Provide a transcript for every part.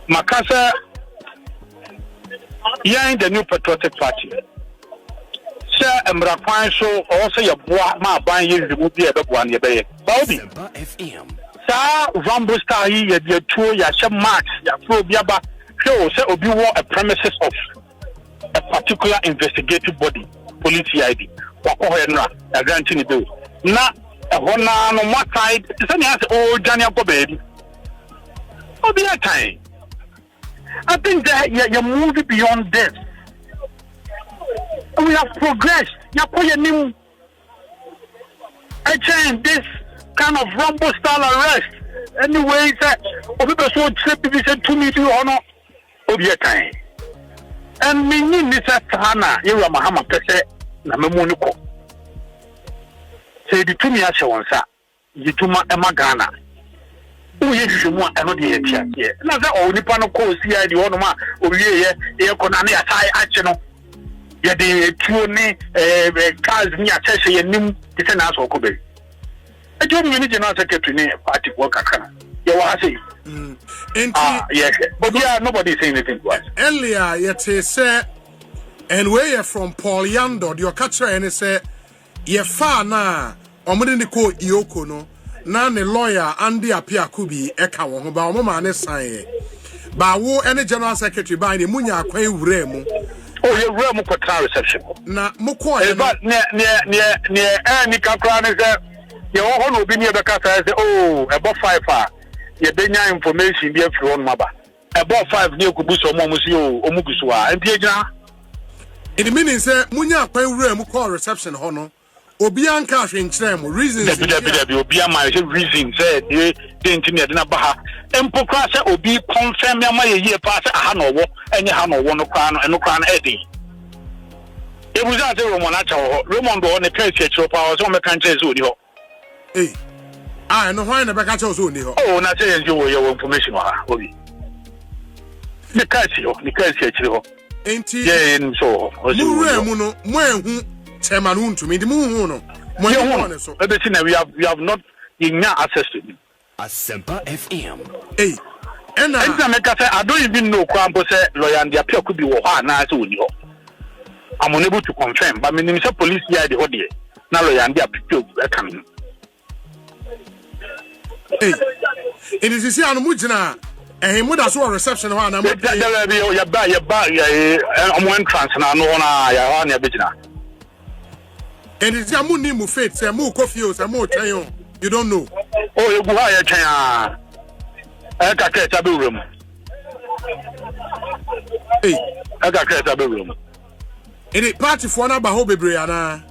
Makasa, you're in the New Patriotic Party. Sir, and Mrakwan so also your boy, my buying you will be a one year. Bobby FM. Sir, Rumble Star, your tour, your sham marks, your flow, Biaba, show, sir, will be a premises of a particular investigative body, police ID, or a granting bill. Now, a one on one side, it's only as old Daniel baby. Oh, be a time. I think that you're moving beyond this. We have progressed. You're putting new. I change this kind of rumble style arrest. Anyway, people so trip if you said to me to honor. Oh, be a time. And me need this Hana, you are Mahama Pese, Namamuniko. Say the 2 years, you do my Emagana. Oh, yes, you want another year. Now, the only panel calls here, the Onoma, oh, yeah, Econani, action. Yeah, the Tune, cars near Cheshire, and Nim, it's an asshole. I don't mean general secretary, party worker. You are saying, yes, but yeah, nobody saying anything to us. Earlier, yet say, and where you're from, Paul Yando, your catcher, and say, you're far now, or more than the call EOCO, no. Now the lawyer Andy Apia Kubi Eka won ba omo ma ne san ba wo any general secretary by the munya akwan wuremu oh you wuremu kwa reception na moko e but ne any kakra ne say ye wo ho no obi ne be ka say oh about 5 ye benya information bi afri on maba about 5 ne okubuso omo mo si o omuguso a empie gina it means say munya akwan wuremu call reception ho no Obi anka hwenkyerem reasons obi ama reason say they intimi de na ba ha empokra say obi confirm ya ma ye pa say aha no wo enye ha no wo no kwa no e dey e buza say Roman acha ho Roman do ne kan chechiro pa so me kan chese odi ho no hwan na be kan chese odi ho oh na say you information ha obi ne kan chechiro ho enti ye so mu no mo ehu Chairman Wontumi the moon no we have not access to him. Asempa FM. And I make say I don't even know Kwambo say lawyer and the appeal could be na so ni ho. I'm unable to confirm but me say police here the odie na lawyer and the appeal coming. It is see anu mugina mu da so reception ho na mo there be ya ba entrance na no na ya na begina. And it's a moon name of faith, say more coffee or some more train. You don't know. Oh, you go higher China. I got a room. I got a room. In a party for number Hobby Brianna.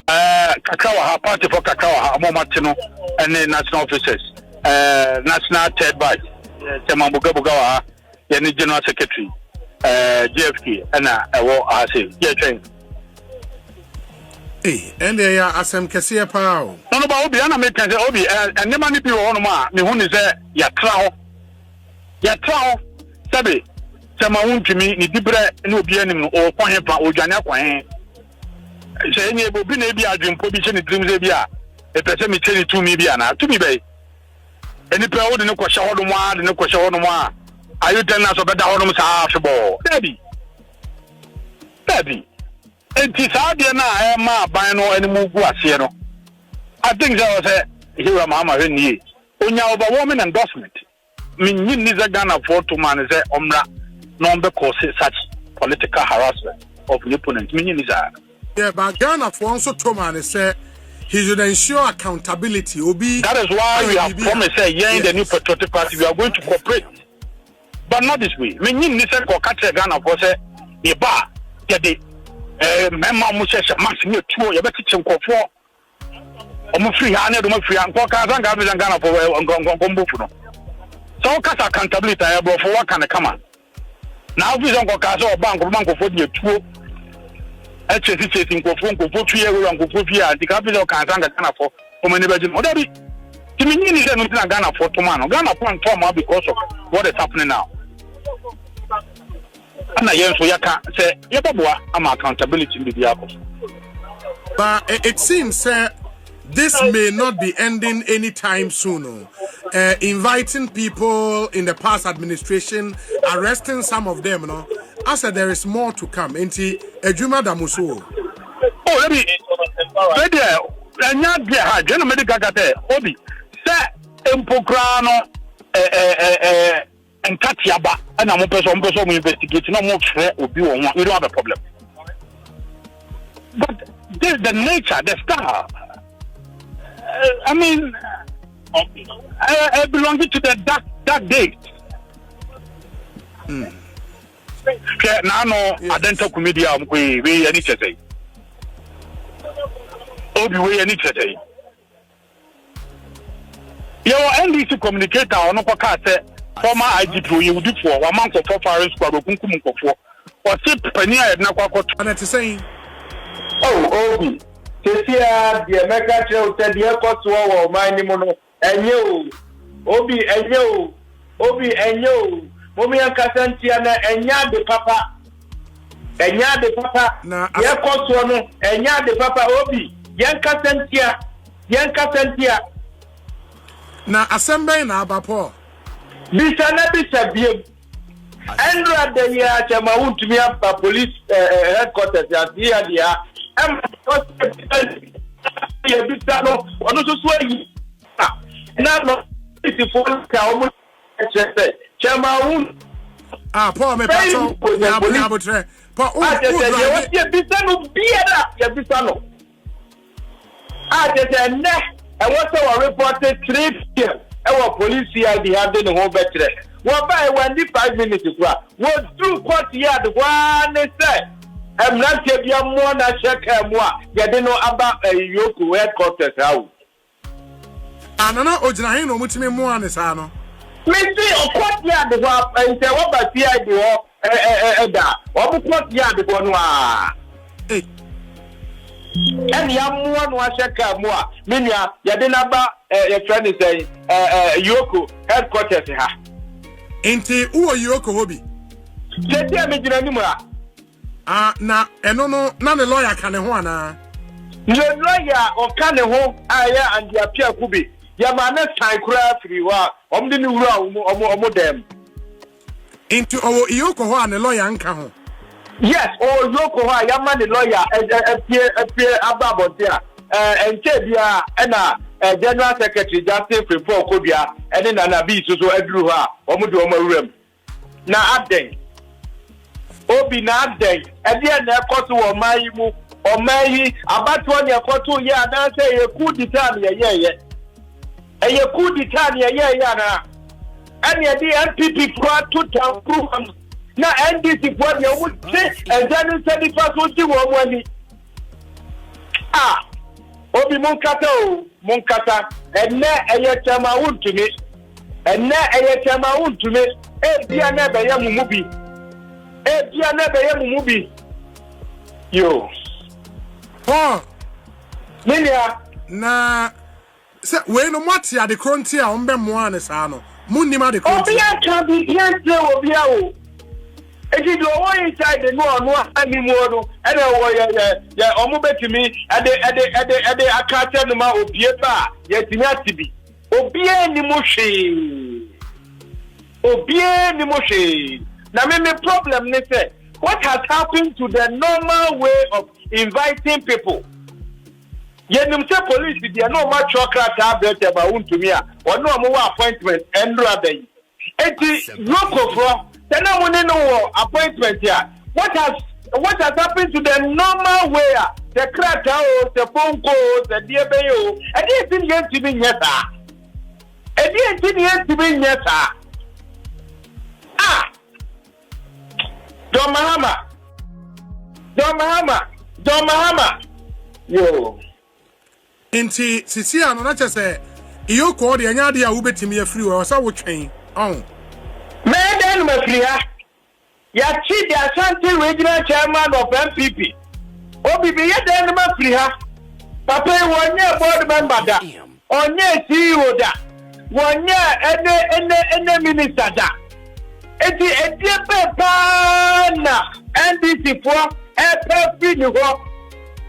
Kakawa, party for Kakawa, Momatino, and the national officers. National Ted by Tamabugawa, the general secretary, JFK, and I say, yeah, train. And they are asem kese pa o. No ba obi ana make say obi and the money be on ma me hu ni say ya tra ho sabe Chairman Wontumi ni dibre ni obi anim no o kwan pa o dwane akwan say ni obi na bi adwempo bi che ni dream say bi a e pese me che ni tumi bi ana tumi be eni pe wo de ne kwhye hodo mo a ayu tena so be da hodo mo sa afebo baby enti saade na ma ban no eni mu gu ase no I think that was here mama hwenie onya overwhelming endorsement min yin ni za Ghana for to man say omra no be cause such political harassment of the opponent min yin ni za yeah but Ghana for also to man say he should ensure accountability obi that is why we have promised say here in the New Patriotic Party we are going to cooperate but not this way min yin ni say ko ka Ghana for say e ba get the memma mu sese maximum tuo ye betiche nkofo omo free ha na do mo free anko ka zanga be zanga na for ngombufu no so kasa accountability ya bro for what can come na obi zonko ka so banko for die tuo e chesi nkofo tuye we nkofo fi a dika be ka zanga kana for omo ne beji o dabi timi nyini se no tina Ghana for to man Ghana plan to ma because of what is happening now. And I so yaka say yeboa am accountability in the apple. But it seems this may not be ending anytime soon. Inviting people in the past administration, arresting some of them, no. I said there is more to come. Enti ejuma damuso. Oh, let me. General medical gate. Obi. Say empograno. And Katiaba and I'm person investigate. No more obi one. We don't have a problem. But this the nature, the style. I mean, I belong to the dark days. Now, no, I don't talk media. We any say. Obi, we any say. Your NDC communicator on no say former IGP you do for 1 month of foreign squad or kunkum for or sit penny na kwakot. And it's saying, oh, Obi. Tesia the American Trail said the airport war my mono and you Obi and you Mommy and Cassantiana and ya the papa and ya the papa na airport one and ya the papa Obi yan Cassantia na assembly na abapo Bisana bisabiem Andra the year Chairman Wontumi police headquarters at the I'm Paul me pato ya Paul I was reported 3 p.m. Our police here they have done the whole better. What by 5 minutes was through court yard one said I'm not going to more than check more. You don't know about EOCO headquarters how. Anana ojina no mutime mo anesa no. Me see o court yard the one and say what by PI do da. O court yard the one wa. Eh. And ya more no check more. Minya you don't know about your friend say EOCO headquarters ha. Enti uwo EOCO hobi. Tete me jina ni mo. Na eno no na the lawyer kan ho ana the lawyer o kan ho aya and the appear kubi ya ma na sign kura free wa omde ni wura omo dem into our EOCO ho and lawyer nka ho yes o EOCO ho ya ma the lawyer appear ababo there enche bia na general secretary Justin Frimpong Kobia ene na bi so aduru ho a omo de omo wuram na aden Obi na day edi na ekoto wo mai mu o mai abato na ekoto ye na say ye coup d'etat ye eye coup d'etat ye na ani edi NPP pro to prove na NDC for ye wo say and then say the first wo mo ani Obi munkata enne eye Chairman Wontumi e bia na be ye mumubi Ebia na be ye mumubi yo Minia na se we no mati ade kronti a ombe mo ane sa no munima de kronti Obia can be here obia o Eji do wo inside no ani mo no e na wo ya omo betimi ade akate no ma obie ba ye timi atibi obia ni mo hwe Now, my problem is what has happened to the normal way of inviting people? You say police, they are no much chocolate tablet about Wontumi or no more appointment and rather. It's local for the no one no appointment here. What has happened to the normal way? The crack the phone calls, the dear bayo, and it didn't get to be yet. It didn't get to be yet. Don Mahama. Yo. Inti sisi ano na chese EOCO de anya de a wubetimi afiri wo sa wotwen on. Me den ma free ha. Ya chi the Ashanti regional chairman of MPP. Obi be ye den ma free ha. Papa wonye board member da. Onye CEO da. Wonye ene minister da. Eti pepa na NDC for free ni ho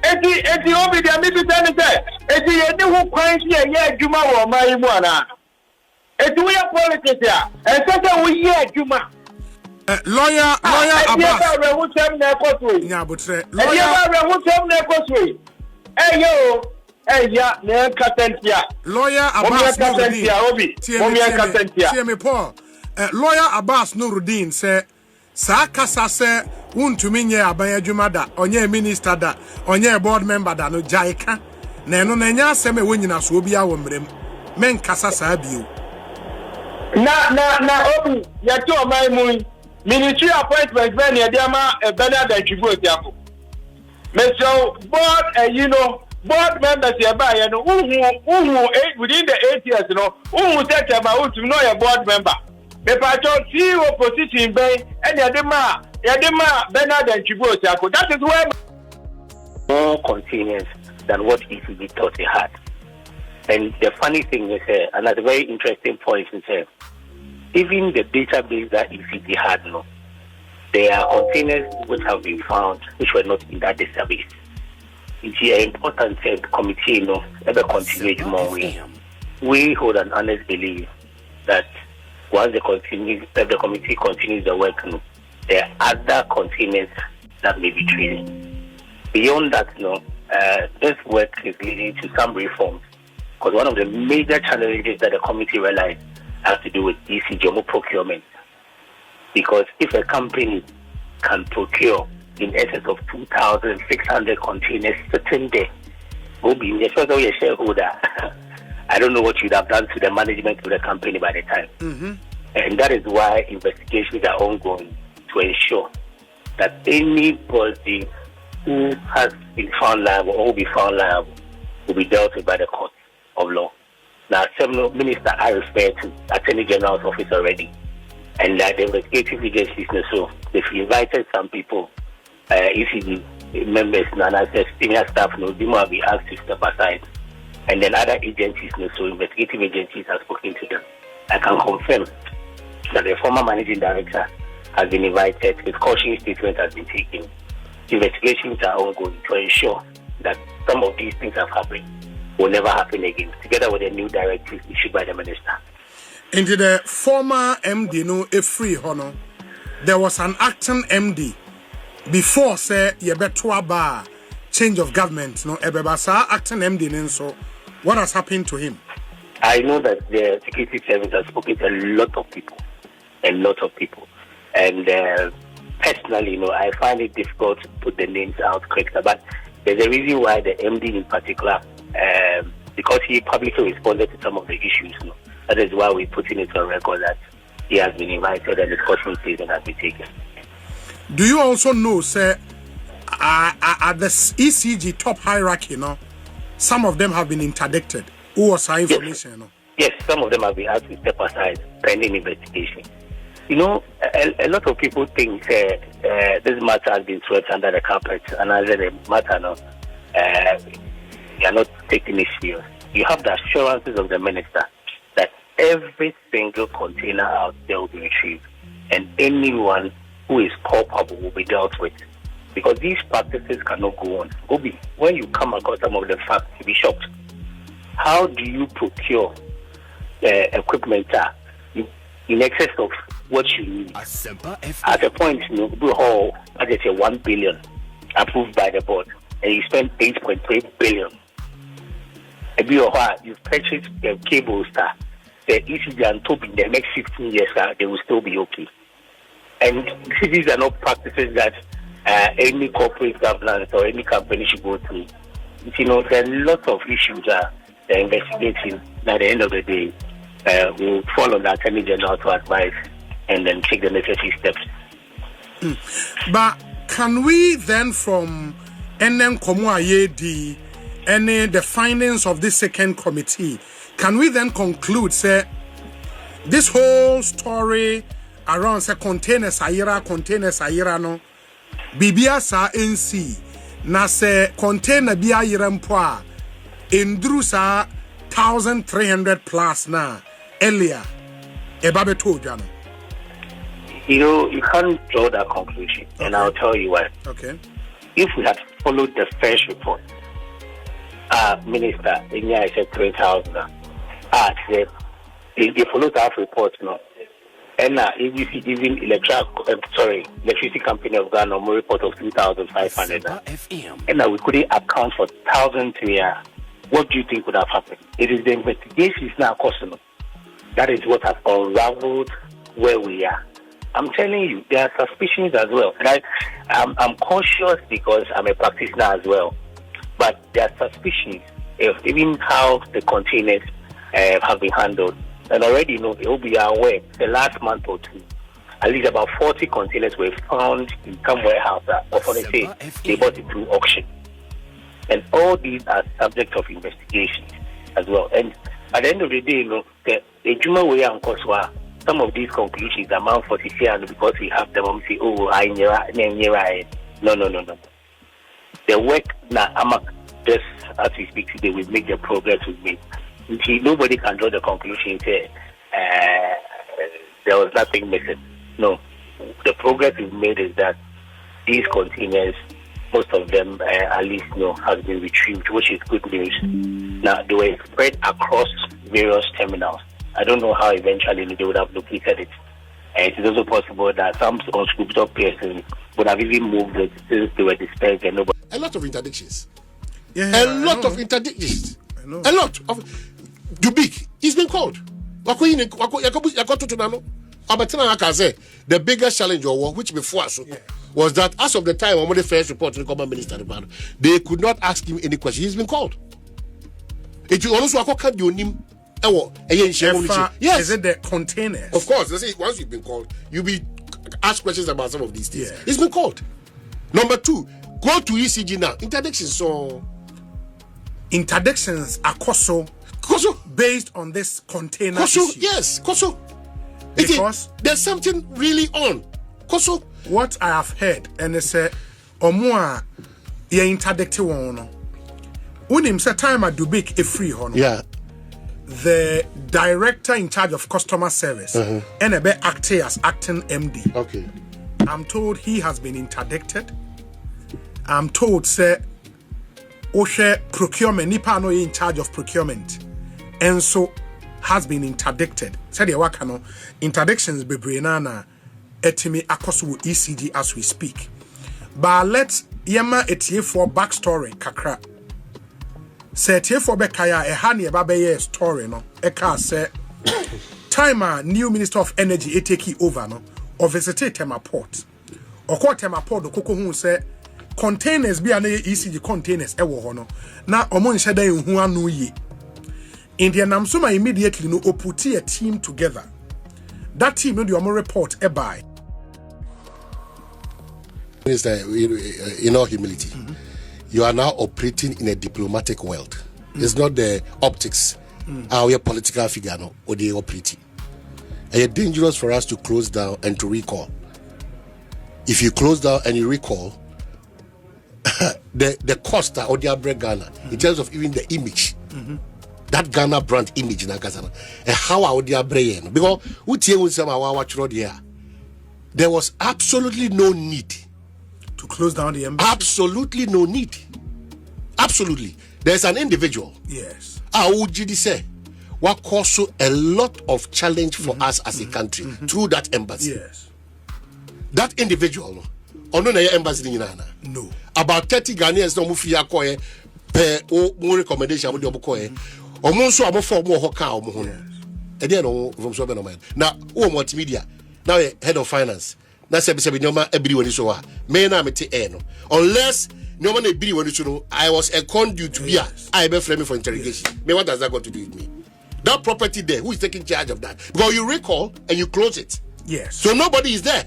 eti obi dia mi bi say eti ye ni hu kwan si ye adwuma wo mai mu ana eti we politics ya say we ye adwuma lawyer Abbas lawyer lawyer Abbas lawyer Abbas Nuruddin say sa kasa say wontumi nye aban adwuma da onye minister da onye board member da no jaika na eno na nya asem e wonyina so obi awo mrem men kasa sa bio na obi ya to mai mu ministry appointment when ya diama Bernard Attribute yako meso board board members ya ba ya no within the 8 years no set about to know your board member me pa to see opposition be and ya dema Bernard Attribute yako. That is where more continuous than what ECB thought they had. And the funny thing is, another very interesting point is, even the database that ECB had, no, there are containers which have been found which were not in that database. It's an important committee, ever continue more way. We hold an honest belief that once the committee continues the work, there are other containers that may be treated. Beyond that, this work is leading to some reforms. Because one of the major challenges that the committee realized has to do with ECGMO procurement. Because if a company can procure in excess of 2,600 containers sitting there, a shareholder, I don't know what you'd have done to the management of the company by the time. Mm-hmm. And that is why investigations are ongoing to ensure that anybody who has been found liable or will be found liable will be dealt with by the court of law. Now, several ministers are referred to Attorney General's office already, and that the investigative agencies, so they've invited some people, ECB members, and senior staff, they might be asked to step aside, and then other agencies, so investigative agencies have spoken to them. I can confirm that the former managing director has been invited, his cautionary statement has been taken. Investigations are ongoing to ensure that some of these things have happened will never happen again, together with a new directive issued by the minister. Into the former MD, a free honor, there was an acting MD before, say, Yebetua Bar, change of government, Ebebasa, acting MD, so what has happened to him? I know that the security service has spoken to a lot of people. And personally, I find it difficult to put the names out quicker, but there's a reason why the MD in particular, because he publicly responded to some of the issues. That is why we're putting it on record that he has been invited and the caution statement has been taken. Do you also know, sir, at the ECG top hierarchy, some of them have been interdicted? Who was our information? Yes, some of them have been asked to step aside pending investigation. A lot of people think this matter has been swept under the carpet, and as the matter, they are not taking it serious. You have the assurances of the minister that every single container out there will be retrieved, and anyone who is culpable will be dealt with. Because these practices cannot go on. Obi, when you come across some of the facts, you'll be shocked. How do you procure equipment in excess of what you need? At a point, budget 1 billion approved by the board, and you spend 8.3 billion. You've purchased cables that the ECG and top in the next 15 years, they will still be okay. And these are not practices that any corporate governance or any company should go through. There are lots of issues that they're investigating. At the end of the day, we'll follow the Attorney General to advise and then take the necessary steps. But can we then, from NM Komwa Yedi, and the findings of this second committee, can we then conclude, say, this whole story around, say, container sayira no, bibia sa NC, na se container biya yirempoa, indru sa 1,300 plus na, earlier, ebabe to jano. You can't draw that conclusion, okay. And I'll tell you why. Okay. if we had followed the first report, Minister, I said 3,000. Said they followed our report, no. And if you see even electricity company of Ghana, more report of 2,500. And we couldn't account for thousands here. What do you think would have happened? It is the investigations now costing. That is what has unraveled where we are. I'm telling you, there are suspicions as well. And I'm cautious because I'm a practitioner as well. But there are suspicions of even how the containers have been handled. And already, you know, you'll be aware, the last month or two, at least about 40 containers were found in some warehouse they bought it through auction. And all these are subject of investigation as well. And at the end of the day, you know, the Juma way and Koswa, some of these conclusions amount for TCR because we have them say, oh, no. The work now, just as we speak today, we make the progress we made. Nobody can draw the conclusion say there was nothing missing. No, the progress we've made is that these containers, most of them at least has been retrieved, which is good news. Now they were spread across various terminals. I don't know how eventually they would have located it. It is also possible that some unscrupulous persons would have even moved it since they were dispersed and nobody. A lot of interdictions. A lot of interdictions. A lot of. Dubik, he's been called. The biggest challenge or which before was that as of the time when the first report to the common minister, they could not ask him any question. He's been called. It will also yes. Is it the containers? Of course. Once you've been called, you'll be asked questions about some of these things. Yeah. He's been called. Number 2, go to ECG now. Interdictions. Interdictions are Koso based on this container issue. Yes, Koso. Because there's something really on. Koso. What I have heard, and they say, Omua, ye interdicted one. When him say time at Dubik a free honor. Yeah. The director in charge of customer service and acting as acting MD. Okay. I'm told he has been interdicted. I'm told say Oshe procurement nipa no in charge of procurement and so has been interdicted. Said the wakano interdictions bebre na etimi akoso ECG as we speak. But let's yema etie for backstory kakra. Say etie for bekaya ehani ebabeye story no eka say time a new minister of energy take over no or visited Tema Port. Or Tema Port okoko hu say containers be an ECG containers ewo ho no na omo nheda ehu anu yi. Indian Namsuma immediately no oputi a team together. That team no the omo report by. Minister, in all humility, you are now operating in a diplomatic world. It's not the optics, our political figure no, or the operating. And it's dangerous for us to close down and to recall. If you close down and you recall, the cost or the Abre Ghana in terms of even the image, that Ghana brand image in Ghana, and how our the Abre because there was absolutely no need to close down the embassy. Absolutely no need. Absolutely, there's an individual. Yes. Aujidi say what caused a lot of challenge for us as a country through that embassy. Yes. That individual, embassy no. About 30 Ghanaians no mufia koye per more recommendation with the obokoye. Omonso amofo mo hoka omo ho. E dey no from so be no man. Now who multimedia. Now head of finance. Na se be nyoma ebiri woni so a. Me na mete no. Unless nyoma na ebiri woni so no, I was a conduit to be I be frame for interrogation. Me what does that got to do with me? That property there, who is taking charge of that? Because you recall and you close it. Yes. So nobody is there.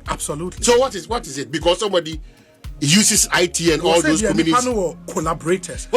Absolutely. So what is it? Because somebody uses IT and all those communities. Collaborators.